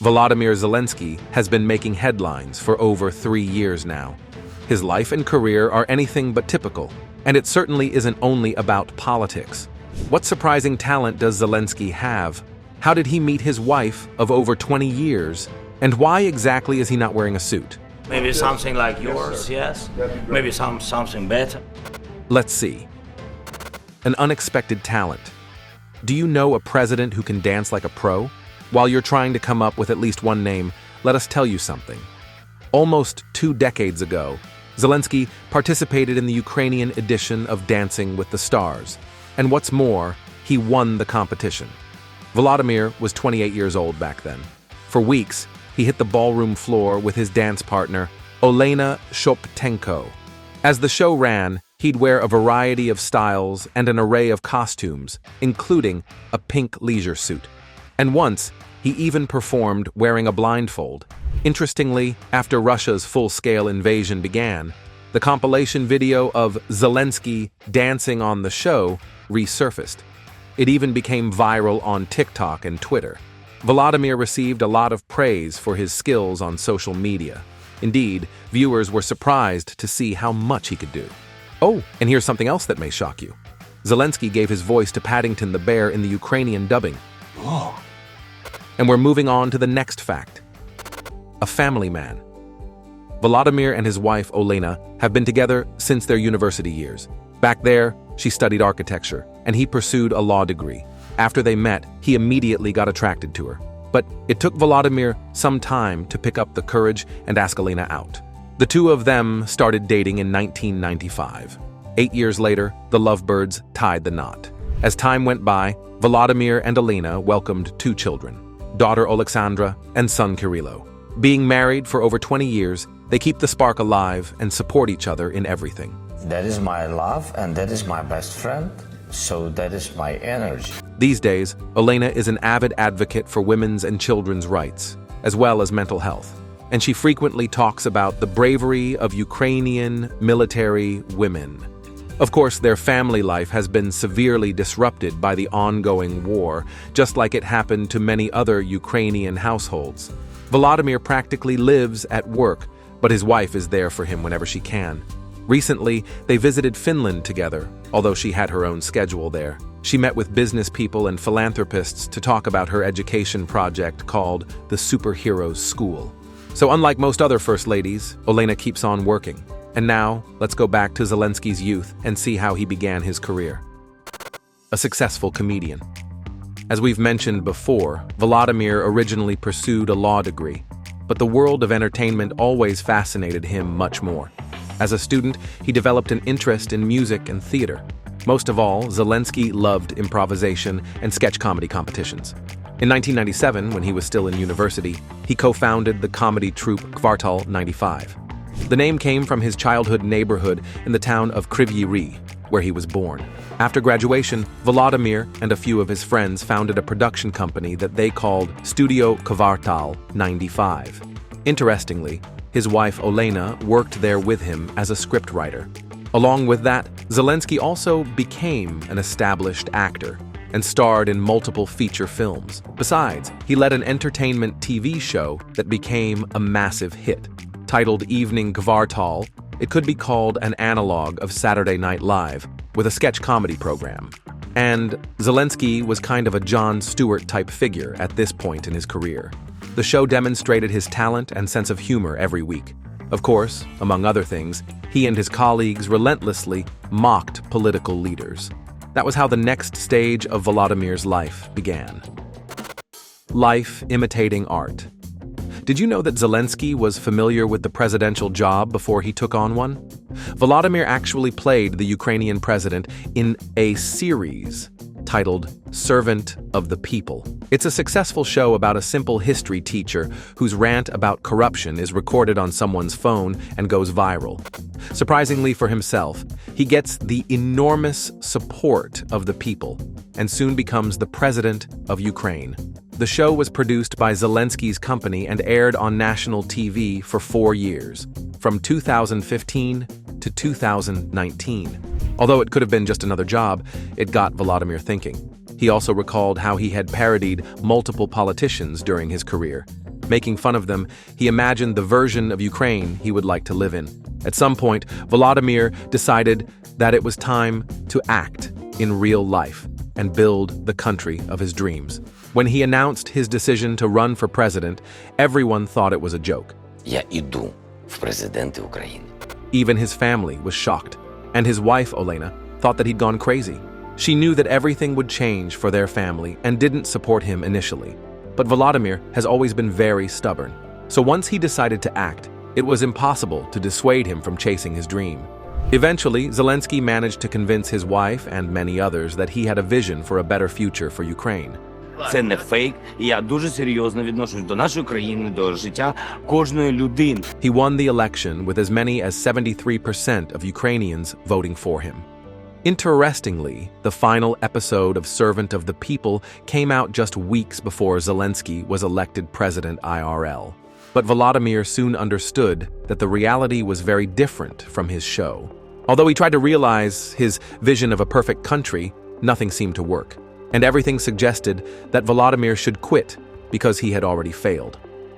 Volodymyr Zelenskyy has been making headlines for over 3 years now. His life and career are anything but typical, and it certainly isn't only about politics. What surprising talent does Zelenskyy have? How did he meet his wife of over 20 years? And why exactly is he not wearing a suit? Maybe something like yours, yes? Maybe something better. Let's see. An unexpected talent. Do you know a president who can dance like a pro? While you're trying to come up with at least one name, let us tell you something. Almost 2 decades ago, Zelenskyy participated in the Ukrainian edition of Dancing with the Stars. And what's more, he won the competition. Volodymyr was 28 years old back then. For weeks, he hit the ballroom floor with his dance partner, Olena Zelenska. As the show ran, he'd wear a variety of styles and an array of costumes, including a pink leisure suit. And once, he even performed wearing a blindfold. Interestingly, after Russia's full-scale invasion began, the compilation video of Zelenskyy dancing on the show resurfaced. It even became viral on TikTok and Twitter. Volodymyr received a lot of praise for his skills on social media. Indeed, viewers were surprised to see how much he could do. Oh, and here's something else that may shock you. Zelenskyy gave his voice to Paddington the bear in the Ukrainian dubbing. Oh. And we're moving on to the next fact. A family man. Volodymyr and his wife, Olena, have been together since their university years. Back there, she studied architecture, and he pursued a law degree. After they met, he immediately got attracted to her. But it took Volodymyr some time to pick up the courage and ask Olena out. The two of them started dating in 1995. 8 years later, the lovebirds tied the knot. As time went by, Volodymyr and Olena welcomed 2 children, daughter Alexandra and son Kirilo. Being married for over 20 years, they keep the spark alive and support each other in everything. That is my love and that is my best friend, so that is my energy. These days, Olena is an avid advocate for women's and children's rights, as well as mental health. And she frequently talks about the bravery of Ukrainian military women. Of course, their family life has been severely disrupted by the ongoing war, just like it happened to many other Ukrainian households. Volodymyr practically lives at work, but his wife is there for him whenever she can. Recently, they visited Finland together, although she had her own schedule there. She met with business people and philanthropists to talk about her education project called the Superheroes School. So unlike most other first ladies, Olena keeps on working. And now, let's go back to Zelenskyy's youth and see how he began his career. A successful comedian. As we've mentioned before, Volodymyr originally pursued a law degree, but the world of entertainment always fascinated him much more. As a student, he developed an interest in music and theater. Most of all, Zelenskyy loved improvisation and sketch comedy competitions. In 1997, when he was still in university, he co-founded the comedy troupe Kvartal 95. The name came from his childhood neighborhood in the town of Kryvyi Rih, where he was born. After graduation, Volodymyr and a few of his friends founded a production company that they called Studio Kvartal 95. Interestingly, his wife Olena worked there with him as a scriptwriter. Along with that, Zelenskyy also became an established actor and starred in multiple feature films. Besides, he led an entertainment TV show that became a massive hit. Titled Evening Kvartal, it could be called an analog of Saturday Night Live, with a sketch comedy program. And Zelenskyy was kind of a Jon Stewart-type figure at this point in his career. The show demonstrated his talent and sense of humor every week. Of course, among other things, he and his colleagues relentlessly mocked political leaders. That was how the next stage of Volodymyr's life began. Life imitating art. Did you know that Zelenskyy was familiar with the presidential job before he took on one? Volodymyr actually played the Ukrainian president in a series titled Servant of the People. It's a successful show about a simple history teacher whose rant about corruption is recorded on someone's phone and goes viral. Surprisingly for himself, he gets the enormous support of the people and soon becomes the president of Ukraine. The show was produced by Zelenskyy's company and aired on national TV for 4 years, from 2015 to 2019. Although it could have been just another job, it got Volodymyr thinking. He also recalled how he had parodied multiple politicians during his career. Making fun of them, he imagined the version of Ukraine he would like to live in. At some point, Volodymyr decided that it was time to act in real life and build the country of his dreams. When he announced his decision to run for president, everyone thought it was a joke. Я іду в президенти України. Even his family was shocked, and his wife, Olena, thought that he'd gone crazy. She knew that everything would change for their family and didn't support him initially. But Volodymyr has always been very stubborn. So once he decided to act, it was impossible to dissuade him from chasing his dream. Eventually, Zelensky managed to convince his wife and many others that he had a vision for a better future for Ukraine. Це не фейк, і я дуже серйозно відношусь до нашої країни, до життя кожної людини. He won the election with as many as 73% of Ukrainians voting for him. Interestingly, the final episode of Servant of the People came out just weeks before Zelensky was elected president IRL. But Volodymyr soon understood that the reality was very different from his show. Although he tried to realize his vision of a perfect country, nothing seemed to work, and everything suggested that Volodymyr should quit because he had already failed.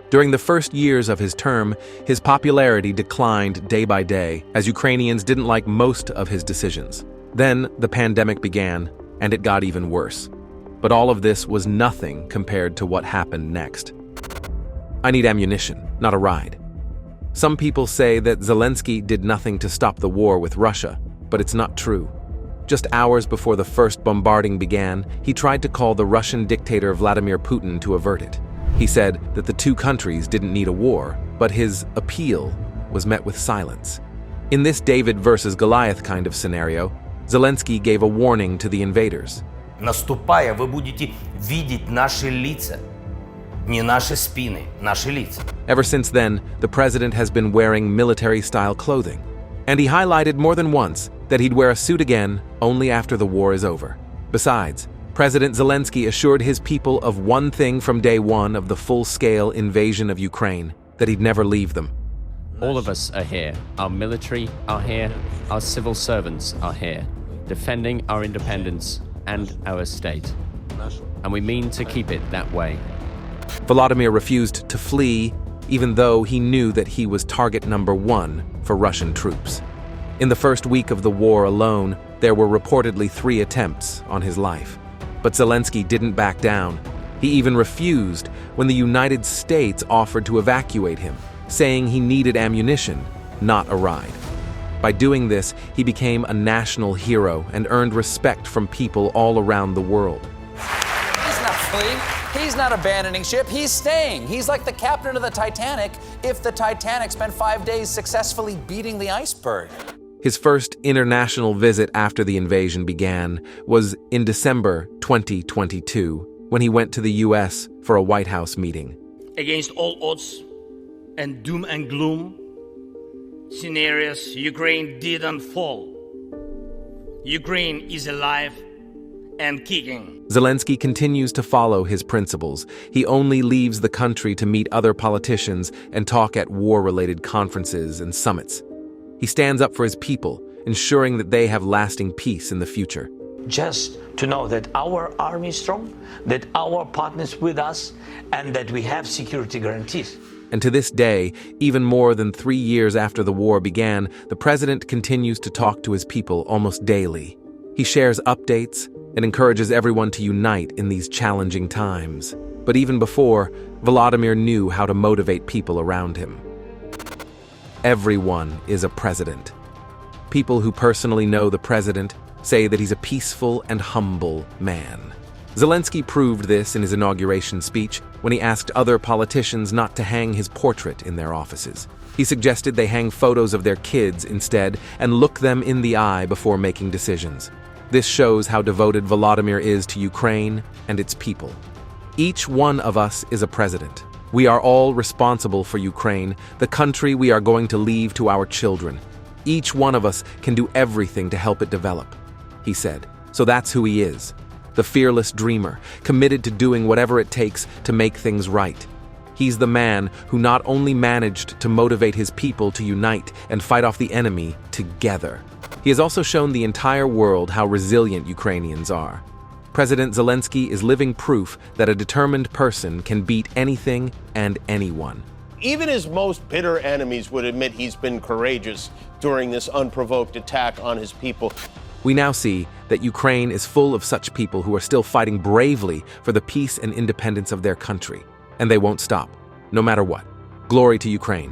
During the first years of his term, his popularity declined day by day as Ukrainians didn't like most of his decisions. Then the pandemic began, and it got even worse. But all of this was nothing compared to what happened next. I need ammunition, not a ride. Some people say that Zelensky did nothing to stop the war with Russia, but it's not true. Just hours before the first bombarding began, he tried to call the Russian dictator Vladimir Putin to avert it. He said that the two countries didn't need a war, but his appeal was met with silence. In this David versus Goliath kind of scenario, Zelensky gave a warning to the invaders. Наступая, вы будете видеть наши лица. Не наши спины, наши лица. Ever since then, the president has been wearing military-style clothing. And he highlighted more than once that he'd wear a suit again only after the war is over. Besides, President Zelensky assured his people of one thing from day one of the full-scale invasion of Ukraine, that he'd never leave them. All of us are here. Our military are here. Our civil servants are here, defending our independence and our state. And we mean to keep it that way. Volodymyr refused to flee, even though he knew that he was target number one for Russian troops. In the first week of the war alone, there were reportedly 3 attempts on his life. But Zelensky didn't back down. He even refused when the United States offered to evacuate him, saying he needed ammunition, not a ride. By doing this, he became a national hero and earned respect from people all around the world. He's not fleeing. He's not abandoning ship. He's staying. He's like the captain of the Titanic if the Titanic spent 5 days successfully beating the iceberg. His first international visit after the invasion began was in December 2022, when he went to the US for a White House meeting. Against all odds and doom and gloom scenarios, Ukraine didn't fall. Ukraine is alive and kicking. Zelensky continues to follow his principles. He only leaves the country to meet other politicians and talk at war-related conferences and summits. He stands up for his people, ensuring that they have lasting peace in the future. Just to know that our army is strong, that our partners with us, and that we have security guarantees. And to this day, even more than 3 years after the war began, the president continues to talk to his people almost daily. He shares updates and encourages everyone to unite in these challenging times. But even before, Volodymyr knew how to motivate people around him. Everyone is a president. People who personally know the president say that he's a peaceful and humble man. Zelensky proved this in his inauguration speech when he asked other politicians not to hang his portrait in their offices. He suggested they hang photos of their kids instead and look them in the eye before making decisions. This shows how devoted Volodymyr is to Ukraine and its people. Each one of us is a president. We are all responsible for Ukraine, the country we are going to leave to our children. Each one of us can do everything to help it develop, he said. So that's who he is. The fearless dreamer, committed to doing whatever it takes to make things right. He's the man who not only managed to motivate his people to unite and fight off the enemy together. He has also shown the entire world how resilient Ukrainians are. President Zelensky is living proof that a determined person can beat anything and anyone. Even his most bitter enemies would admit he's been courageous during this unprovoked attack on his people. We now see that Ukraine is full of such people who are still fighting bravely for the peace and independence of their country, and they won't stop, no matter what. Glory to Ukraine.